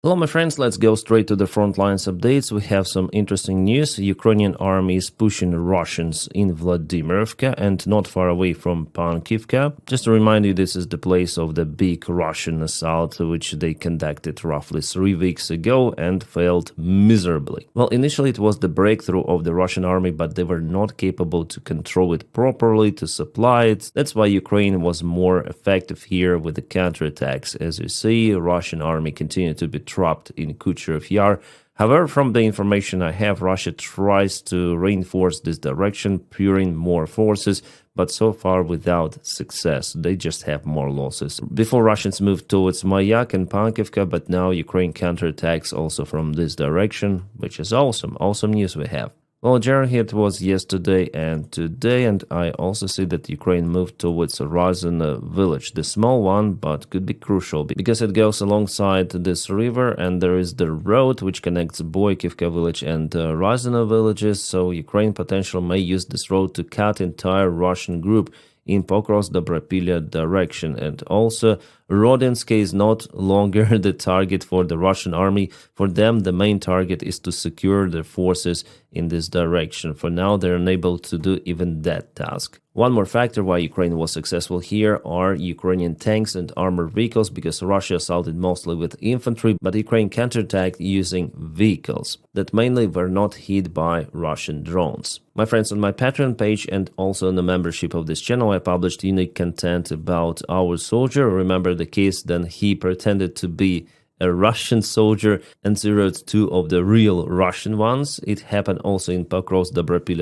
Hello my friends, let's go straight to the front lines updates. We have some interesting news. Ukrainian army is pushing Russians in Vladimirovka and not far away from Pankivka. Just to remind you, this is the place of the big Russian assault which they conducted roughly 3 weeks ago and failed miserably. Well, initially it was the breakthrough of the Russian army, but they were not capable to control it properly, to supply it. That's why Ukraine was more effective here with the counterattacks. As you see, Russian army continued to be trapped in Kucherov Yar. However, from the information I have, Russia tries to reinforce this direction, pouring more forces, but so far without success. They just have more losses. Before, Russians moved towards Mayak and Pankivka, but now Ukraine counterattacks also from this direction, which is awesome. Awesome news we have. Well, generally it was yesterday and today, and I also see that Ukraine moved towards Ruzzians village, the small one, but could be crucial because it goes alongside this river, and there is the road which connects Boykivka village and Ruzzians villages, so Ukraine potentially may use this road to cut entire Russian group in Pokrovsk direction. And also, Ruzzians is not longer the target for the Russian army. For them, the main target is to secure their forces in this direction. For now, they're unable to do even that task. One more factor why Ukraine was successful here are Ukrainian tanks and armored vehicles, because Russia assaulted mostly with infantry, but Ukraine counterattacked using vehicles that mainly were not hit by Russian drones. My friends, on my Patreon page and also on the membership of this channel, I published unique content about our soldier. Remember the case then he pretended to be a Russian soldier and zeroed 2 of the real Russian ones. It happened also in Pokrovsk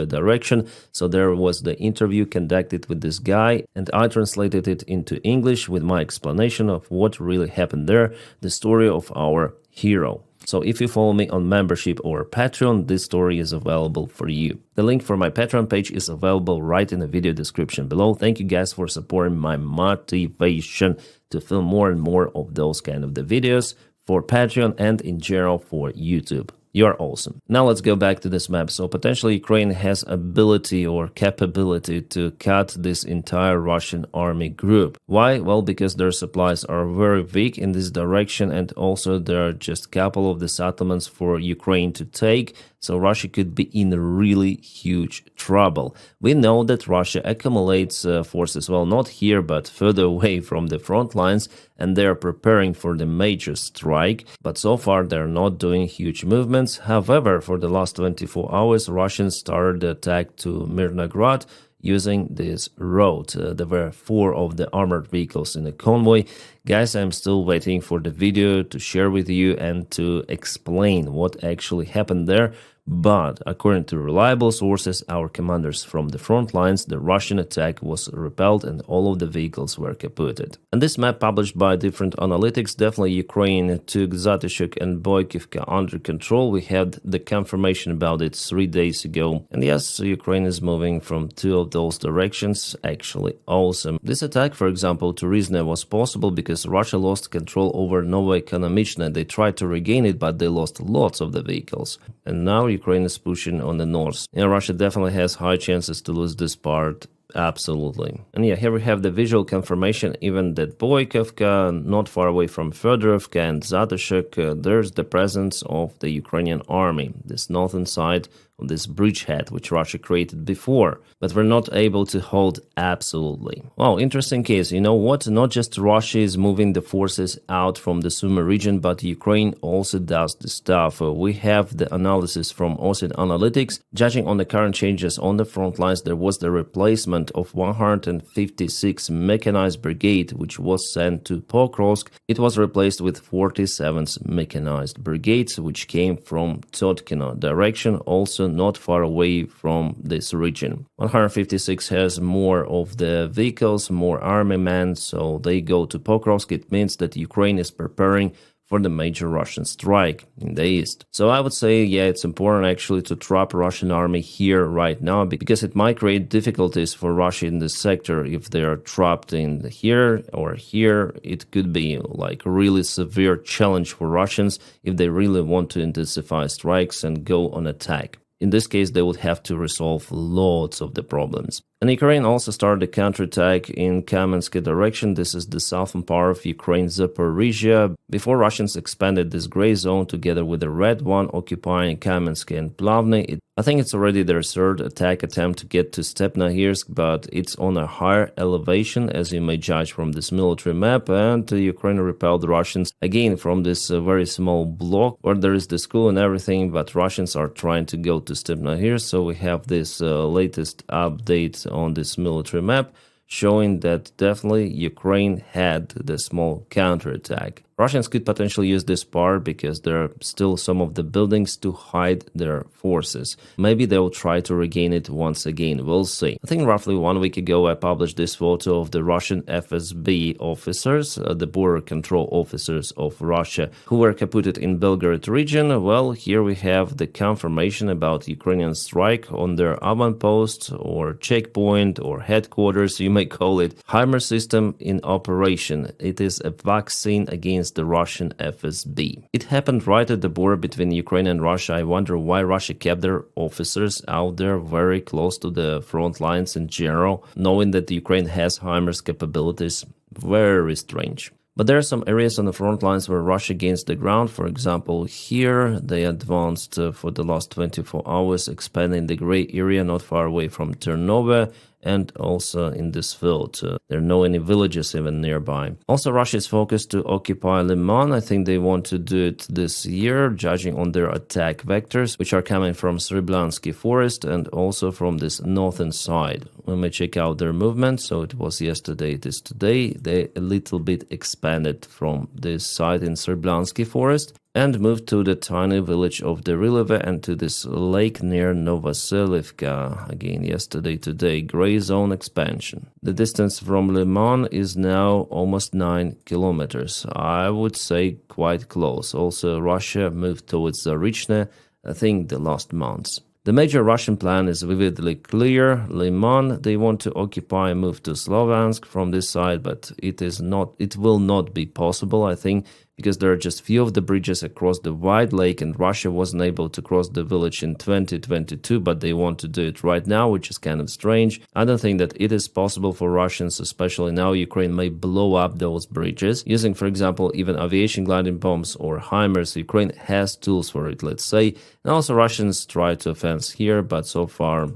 direction. So there was the interview conducted with this guy, and I translated it into English with my explanation of what really happened there, the story of our hero. So if you follow me on membership or Patreon, this story is available for you. The link for my Patreon page is available right in the video description below. Thank you guys for supporting my motivation to film more and more of those kind of the videos for Patreon and in general for YouTube. You're awesome. Now let's go back to this map. So potentially Ukraine has ability or capability to cut this entire Russian army group. Why? Well, because their supplies are very weak in this direction, and also there are just a couple of the settlements for Ukraine to take. So Russia could be in really huge trouble. We know that Russia accumulates forces, well, not here, but further away from the front lines, and they are preparing for the major strike. But so far, they're not doing huge movements. However, for the last 24 hours, Russians started the attack to Mirnograd using this road. There were 4 of the armored vehicles in the convoy. Guys, I'm still waiting for the video to share with you and to explain what actually happened there. But according to reliable sources, our commanders from the front lines, the Russian attack was repelled and all of the vehicles were kaputted. And this map published by different analytics, definitely Ukraine took Zatishuk and Boykivka under control. We had the confirmation about it 3 days ago. And yes, Ukraine is moving from 2 of those directions. Actually awesome. This attack, for example, to Rizne was possible because Russia lost control over Novoekonomichne. They tried to regain it, but they lost lots of the vehicles. And now Ukraine is pushing on the north. And Russia definitely has high chances to lose this part. Absolutely. And yeah, here we have the visual confirmation even that Boykivka, not far away from Fedorovka and Zatishuk, there's the presence of the Ukrainian army, this northern side of this bridgehead which Russia created before, but we're not able to hold absolutely. Wow, interesting case. You know what? Not just Russia is moving the forces out from the Sumy region, but Ukraine also does the stuff. We have the analysis from OSINT Analytics. Judging on the current changes on the front lines, there was the replacement of 156 mechanized brigade, which was sent to Pokrovsk. It was replaced with 47th mechanized brigades, which came from Totkino direction, also not far away from this region. 156 has more of the vehicles, more army men, so they go to Pokrovsk. It means that Ukraine is preparing for the major Russian strike in the east. So I would say, yeah, it's important actually to trap Russian army here right now, because it might create difficulties for Russia in this sector. If they are trapped in here or here, it could be like a really severe challenge for Russians if they really want to intensify strikes and go on attack. In this case, they would have to resolve lots of the problems. And Ukraine also started a counterattack in Kamensk direction. This is the southern part of Ukraine, Zaporizhia, before Russians expanded this gray zone together with the red one, occupying Kamensk and Plavny. I think it's already their third attack attempt to get to Stepnogorsk, but it's on a higher elevation, as you may judge from this military map, and Ukraine repelled the Russians again from this very small block where there is the school and everything, but Russians are trying to go to Stepnogorsk. So we have this latest update on this military map showing that definitely Ukraine had the small counterattack. Russians could potentially use this part because there are still some of the buildings to hide their forces. Maybe they will try to regain it once again, we'll see. I think roughly 1 week ago I published this photo of the Russian FSB officers, the border control officers of Russia, who were caputed in Belgorod region. Well, here we have the confirmation about Ukrainian strike on their avant-post or checkpoint or headquarters, you may call it. HIMARS system in operation. It is a vaccine against the Russian FSB. It happened right at the border between Ukraine and Russia. I wonder why Russia kept their officers out there very close to the front lines in general, knowing that Ukraine has HIMARS capabilities. Very strange. But there are some areas on the front lines where Russia gains the ground. For example, here they advanced for the last 24 hours, expanding the gray area not far away from Ternova, and also in this field. There are no any villages even nearby. Also, Russia is focused to occupy Liman. I think they want to do it this year, judging on their attack vectors, which are coming from Sreblansky forest and also from this northern side. When we check out their movement, so it was yesterday, it is today, they a little bit expanded from this side in Sreblansky forest and moved to the tiny village of Derilove and to this lake near Novoselivka. Again, yesterday, today, gray zone expansion. The distance from Liman is now almost 9 kilometers. I would say quite close. Also, Russia moved towards Zarichne, I think the last months. The major Russian plan is vividly clear. Liman, they want to occupy and move to Slovansk from this side, but it will not be possible, I think, because there are just few of the bridges across the wide lake, and Russia wasn't able to cross the village in 2022, but they want to do it right now, which is kind of strange. I don't think that it is possible for Russians, especially now Ukraine may blow up those bridges, using, for example, even aviation gliding bombs or HIMARS. Ukraine has tools for it, let's say. And also Russians try to offense here, but so far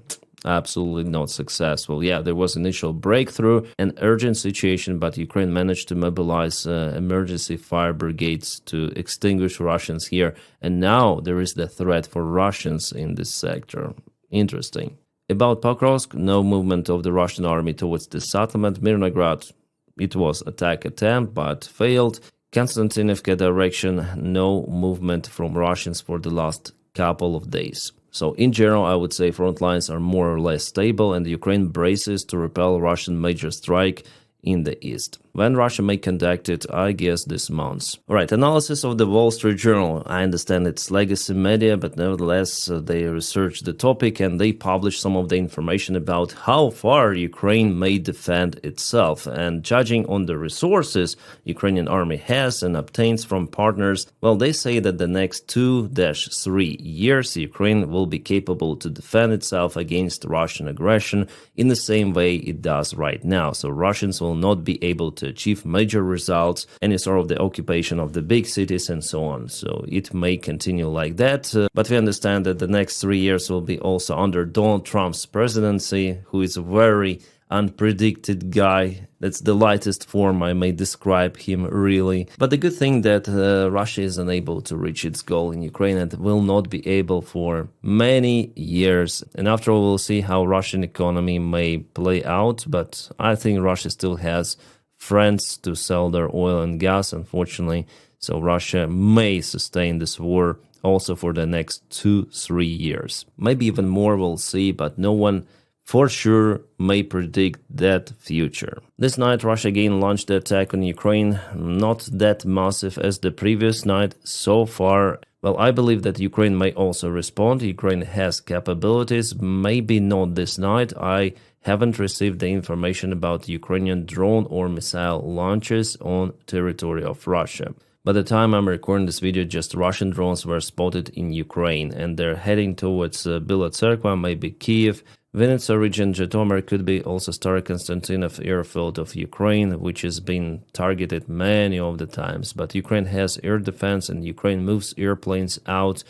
absolutely not successful. Yeah, there was initial breakthrough, an urgent situation, but Ukraine managed to mobilize emergency fire brigades to extinguish Russians here. And now there is the threat for Russians in this sector. Interesting. About Pokrovsk, no movement of the Russian army towards the settlement. Mirnograd, it was attack attempt, but failed. Konstantinovka direction, no movement from Russians for the last couple of days. So in general, I would say front lines are more or less stable and Ukraine braces to repel Russian major strike in the east. When Russia may conduct it, I guess this month. Alright, analysis of the Wall Street Journal. I understand it's legacy media, but nevertheless, they researched the topic and they published some of the information about how far Ukraine may defend itself. And judging on the resources Ukrainian army has and obtains from partners, well, they say that the next 2-3 years, Ukraine will be capable to defend itself against Russian aggression in the same way it does right now. So Russians will not be able to achieve major results, any sort of the occupation of the big cities and so on. So it may continue like that, but we understand that the next 3 years will be also under Donald Trump's presidency, who is a very unpredicted guy. That's the lightest form I may describe him, really. But the good thing that Russia is unable to reach its goal in Ukraine and will not be able for many years. And after all, we'll see how Russian economy may play out. But I think Russia still has friends to sell their oil and gas, unfortunately. So Russia may sustain this war also for the next 2-3 years. Maybe even more, we'll see, but no one for sure may predict that future. This night, Russia again launched the attack on Ukraine, not that massive as the previous night so far. Well, I believe that Ukraine may also respond. Ukraine has capabilities, maybe not this night. I haven't received the information about Ukrainian drone or missile launches on territory of Russia. By the time I'm recording this video, just Russian drones were spotted in Ukraine, and they're heading towards Encircled, maybe Kiev, Vinnytsia region, Zhytomyr, could be also Starokonstantinov airfield of Ukraine, which has been targeted many of the times. But Ukraine has air defense, and Ukraine moves airplanes out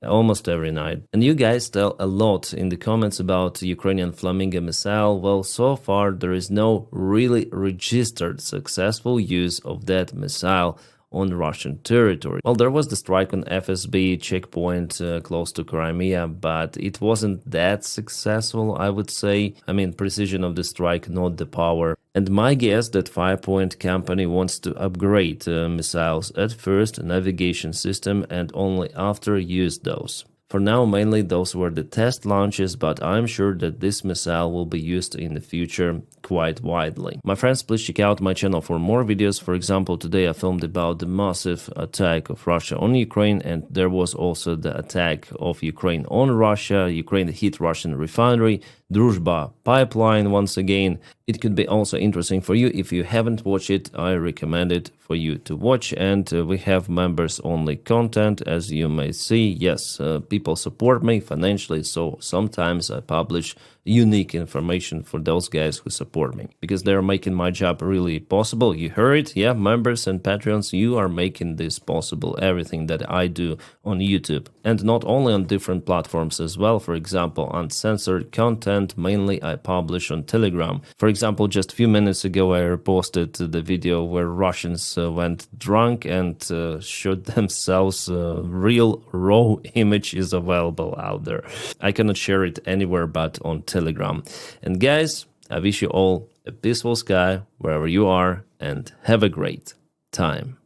almost every night. And you guys tell a lot in the comments about Ukrainian Flamingo missile. Well, so far there is no really registered successful use of that missile on Russian territory. Well, there was the strike on FSB checkpoint close to Crimea, but it wasn't that successful, I would say. I mean, precision of the strike, not the power. And my guess that Firepoint company wants to upgrade missiles at first, navigation system, and only after use those. For now, mainly those were the test launches, but I'm sure that this missile will be used in the future quite widely. My friends, please check out my channel for more videos. For example, today I filmed about the massive attack of Russia on Ukraine, and there was also the attack of Ukraine on Russia. Ukraine hit Russian refinery, Druzhba pipeline once again. It could be also interesting for you. If you haven't watched it, I recommend it for you to watch. And we have members only content, as you may see. Yes, people support me financially, so sometimes I publish unique information for those guys who support me, because they're making my job really possible. You heard it, yeah, members and Patreons, you are making this possible, everything that I do on YouTube. And not only on different platforms as well. For example, uncensored content, mainly I publish on Telegram. For example, just a few minutes ago I reposted the video where Russians went drunk and shot themselves. Real raw image is available out there. I cannot share it anywhere but on Telegram. And guys, I wish you all a peaceful sky wherever you are, and have a great time.